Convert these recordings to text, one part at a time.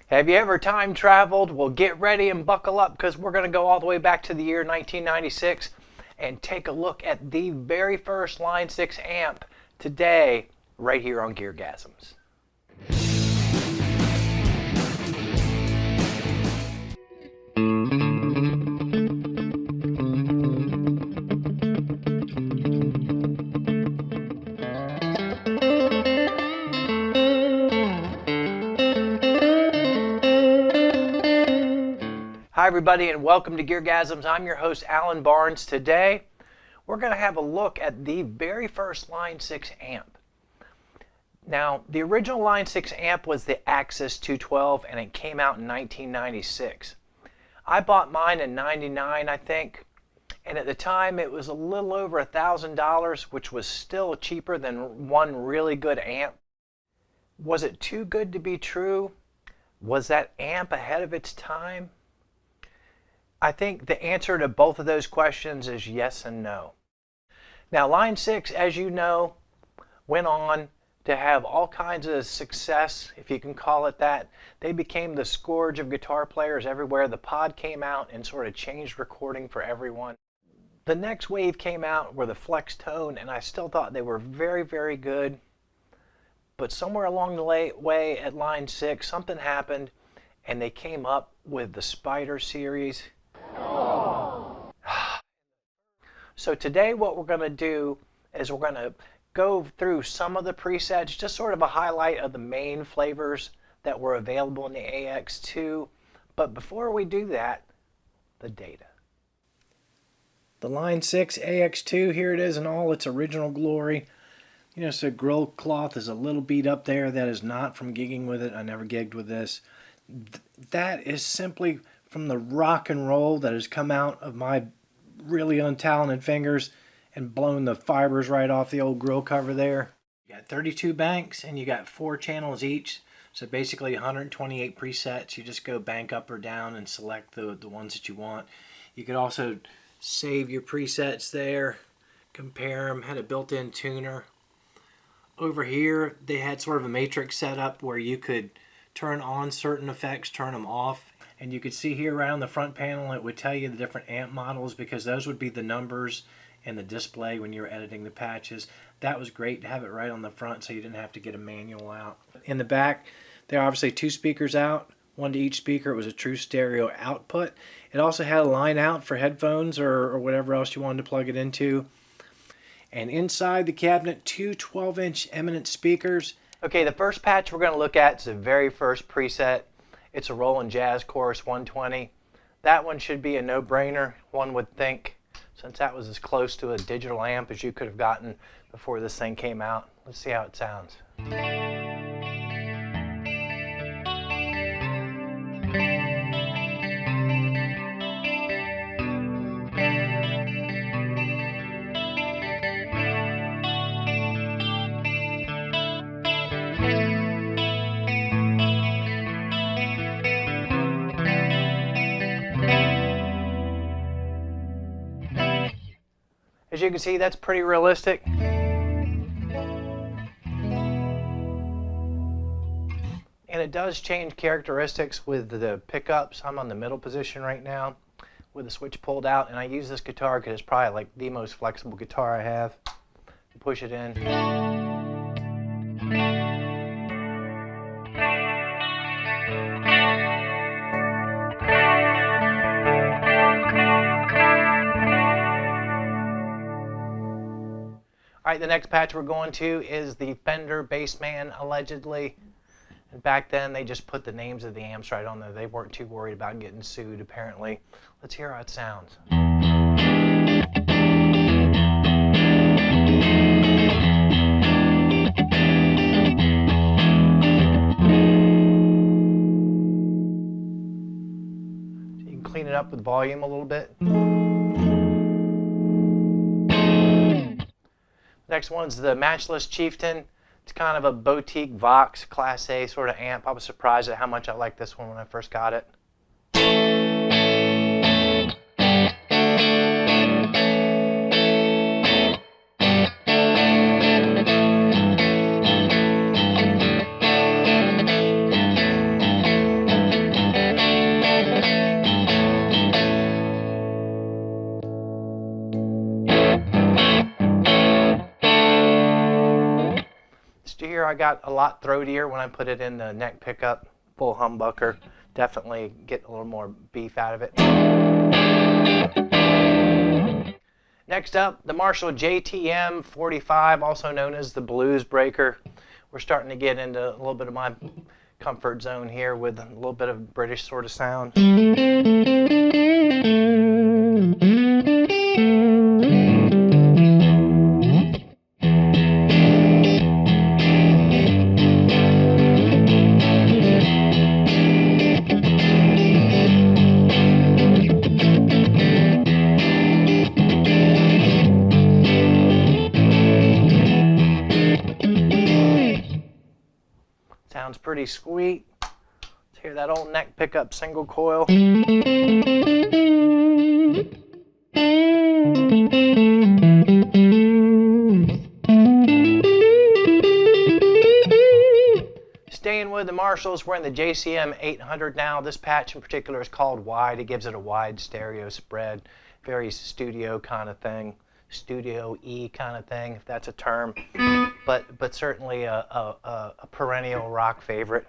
Have you ever time traveled? Well, get ready and buckle up because we're going to go all the way back to the year 1996 and take a look at the very first Line 6 amp today right here on GearGasms. Hi everybody and welcome to GearGasms. I'm your host Alan Barnes. Today we're going to have a look at the very first Line 6 amp. Now the original Line 6 amp was the AxSys212 and it came out in 1996. I bought mine in '99 I think, and at the time it was a little over $1,000, which was still cheaper than one really good amp. Was it too good to be true? Was that amp ahead of its time? I think the answer to both of those questions is yes and no. Now Line 6, as you know, went on to have all kinds of success, if you can call it that. They became the scourge of guitar players everywhere. The pod came out and sort of changed recording for everyone. The next wave came out were the Flex Tone, and I still thought they were very, very good. But somewhere along the way at Line 6, something happened, and they came up with the Spider series. So today what we're going to do is we're going to go through some of the presets, just sort of a highlight of the main flavors that were available in the AX2. But before we do that, the data. The Line 6 AX2, here it is in all its original glory. You know, so grill cloth is a little beat up there. That is not from gigging with it. I never gigged with this. That is simply from the rock and roll that has come out of my really untalented fingers and blown the fibers right off the old grill cover there. You got 32 banks and you got 4 channels each, so basically 128 presets. You just go bank up or down and select the ones that you want. You could also save your presets there, compare them, had a built-in tuner. Over here they had sort of a matrix setup where you could turn on certain effects, turn them off. And you could see here right on the front panel it would tell you the different amp models, because those would be the numbers in the display when you were editing the patches. That was great to have it right on the front so you didn't have to get a manual out. In the back there are obviously 2 speakers out, one to each speaker. It was a true stereo output. It also had a line out for headphones or whatever else you wanted to plug it into. And inside the cabinet, 2 12-inch eminent speakers. Okay, the first patch we're going to look at is the very first preset. It's a Roland Jazz Chorus 120. That one should be a no-brainer, one would think, since that was as close to a digital amp as you could have gotten before this thing came out. Let's see how it sounds. As you can see, that's pretty realistic. And it does change characteristics with the pickups. I'm on the middle position right now with the switch pulled out, and I use this guitar because it's probably like the most flexible guitar I have. Push it in. Alright, the next patch we're going to is the Fender Bassman, allegedly. And back then they just put the names of the amps right on there. They weren't too worried about getting sued, apparently. Let's hear how it sounds. So you can clean it up with volume a little bit. Next one's the Matchless Chieftain. It's kind of a boutique Vox Class A sort of amp. I was surprised at how much I liked this one when I first got it. I got a lot throatier when I put it in the neck pickup, full humbucker. Definitely get a little more beef out of it. Next up, the Marshall JTM 45, also known as the Blues Breaker. We're starting to get into a little bit of my comfort zone here with a little bit of British sort of sound. Sounds pretty sweet. Let's hear that old neck pickup single coil. Staying with the Marshalls, we're in the JCM 800 now. This patch in particular is called Wide. It gives it a wide stereo spread. Very studio kind of thing. Studio-y kind of thing, if that's a term. But certainly a perennial rock favorite.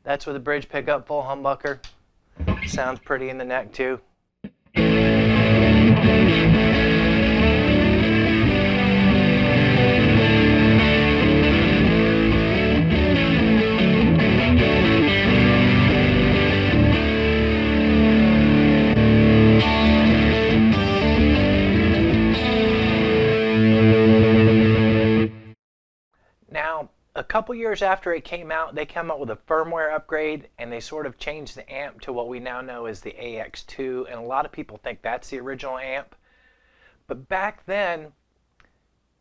That's with a bridge pickup, full humbucker. Sounds pretty in the neck too. Now, a couple years after it came out, they came out with a firmware upgrade, and they sort of changed the amp to what we now know as the AX2, and a lot of people think that's the original amp. But back then,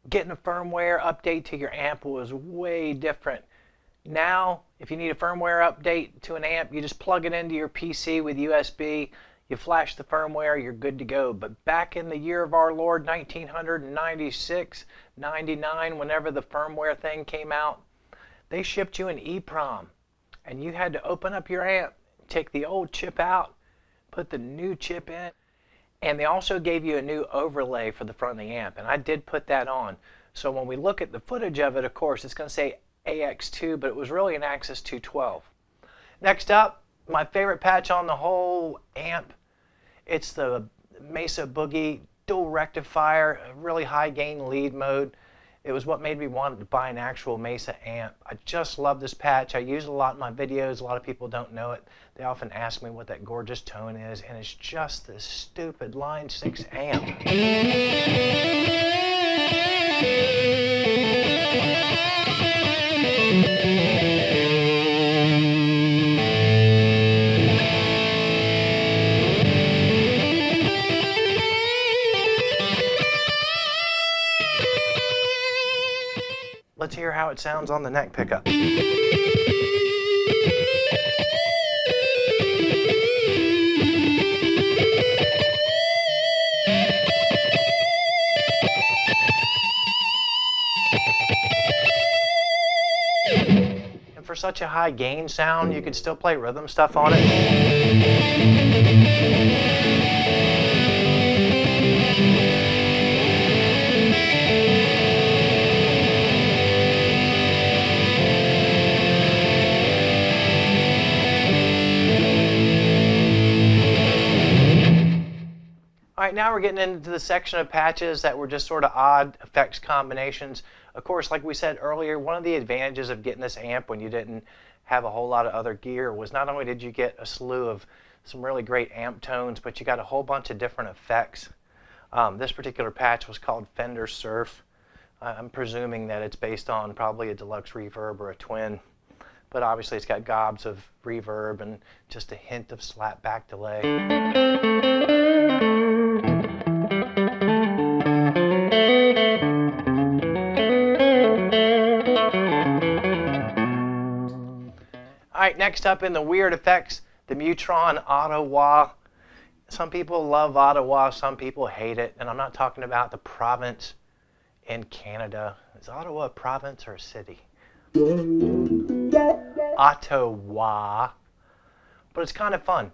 getting a firmware update to your amp was way different. Now, if you need a firmware update to an amp, you just plug it into your PC with USB, you flash the firmware, you're good to go. But back in the year of our Lord, 1996, 99, whenever the firmware thing came out, they shipped you an EEPROM, and you had to open up your amp, take the old chip out, put the new chip in, and they also gave you a new overlay for the front of the amp, and I did put that on. So when we look at the footage of it, of course, it's going to say AX2, but it was really an AxSys212. Next up, my favorite patch on the whole amp, it's the Mesa Boogie dual rectifier, really high gain lead mode. It was what made me want to buy an actual Mesa amp. I just love this patch. I use it a lot in my videos. A lot of people don't know it. They often ask me what that gorgeous tone is, and it's just this stupid Line 6 amp. Let's hear how it sounds on the neck pickup. And for such a high gain sound, you could still play rhythm stuff on it. All right, now we're getting into the section of patches that were just sort of odd effects combinations. Of course, like we said earlier, one of the advantages of getting this amp when you didn't have a whole lot of other gear was not only did you get a slew of some really great amp tones, but you got a whole bunch of different effects. This particular patch was called Fender Surf. I'm presuming that it's based on probably a deluxe reverb or a twin, but obviously it's got gobs of reverb and just a hint of slapback delay. right, next up in the weird effects, the Mutron Ottawa. Some people love Ottawa, some people hate it, and I'm not talking about the province in Canada. Is Ottawa a province or a city? Ottawa. But it's kind of fun.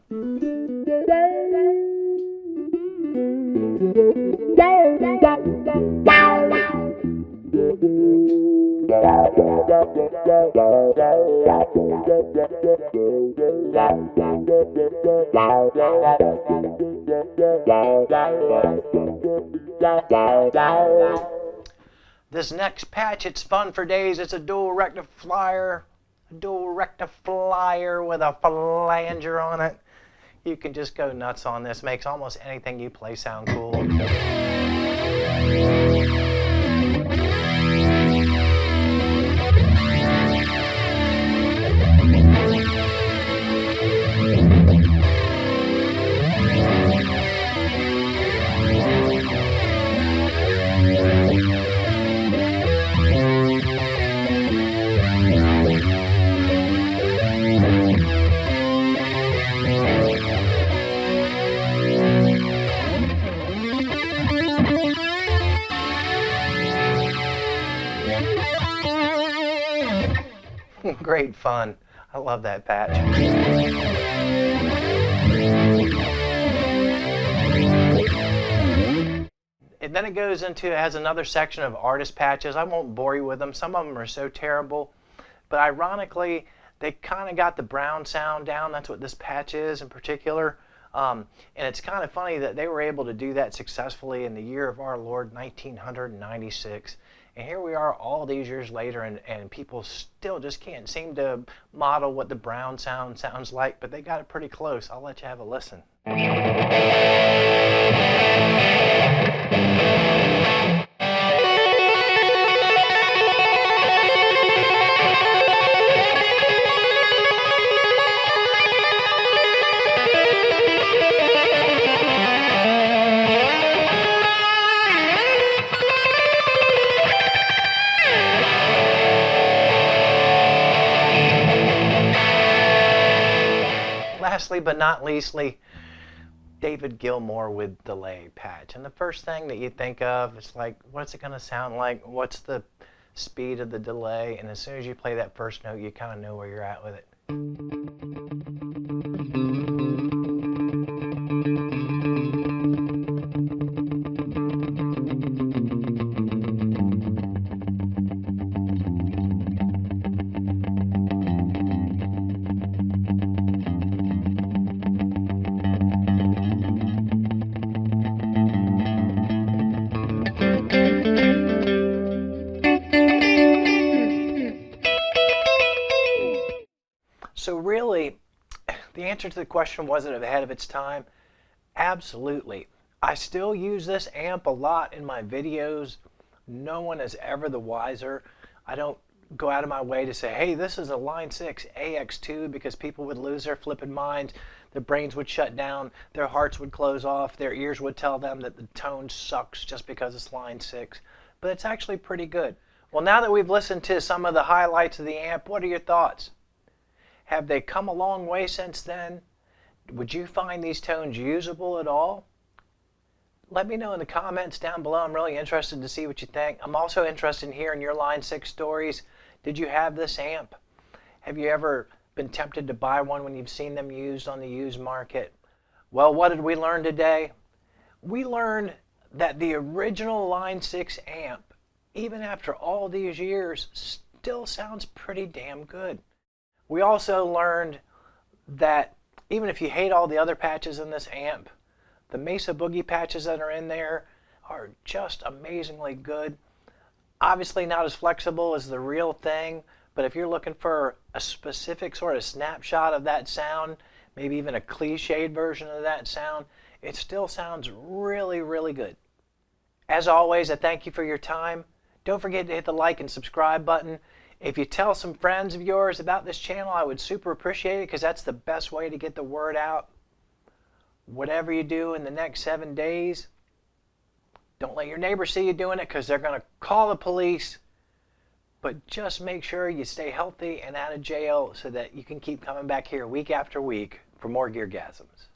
This next patch, it's fun for days. It's a dual rectifier with a flanger on it. You can just go nuts on this. Makes almost anything you play sound cool. Great fun. I love that patch. And then it goes into, it has another section of artist patches. I won't bore you with them. Some of them are so terrible. But ironically, they kind of got the brown sound down. That's what this patch is in particular. And it's kind of funny that they were able to do that successfully in the year of our Lord, 1996. And here we are all these years later, and people still just can't seem to model what the brown sound sounds like, but they got it pretty close. I'll let you have a listen. Lastly but not leastly, David Gilmour with delay patch. And the first thing that you think of is like, what's it going to sound like? What's the speed of the delay? And as soon as you play that first note, you kind of know where you're at with it. So really, the answer to the question, was it ahead of its time? Absolutely. I still use this amp a lot in my videos. No one is ever the wiser. I don't go out of my way to say, hey, this is a Line6 AX2, because people would lose their flipping minds. Their brains would shut down. Their hearts would close off. Their ears would tell them that the tone sucks just because it's Line6. But it's actually pretty good. Well, now that we've listened to some of the highlights of the amp, what are your thoughts? Have they come a long way since then? Would you find these tones usable at all? Let me know in the comments down below. I'm really interested to see what you think. I'm also interested in hearing your Line6 stories. Did you have this amp? Have you ever been tempted to buy one when you've seen them used on the used market? Well, what did we learn today? We learned that the original Line6 amp, even after all these years, still sounds pretty damn good. We also learned that even if you hate all the other patches in this amp, the Mesa Boogie patches that are in there are just amazingly good. Obviously not as flexible as the real thing, but if you're looking for a specific sort of snapshot of that sound, maybe even a cliched version of that sound, it still sounds really, really good. As always, I thank you for your time. Don't forget to hit the like and subscribe button. If you tell some friends of yours about this channel, I would super appreciate it, because that's the best way to get the word out. Whatever you do in the next 7 days, don't let your neighbors see you doing it, because they're going to call the police. But just make sure you stay healthy and out of jail so that you can keep coming back here week after week for more GearGasms.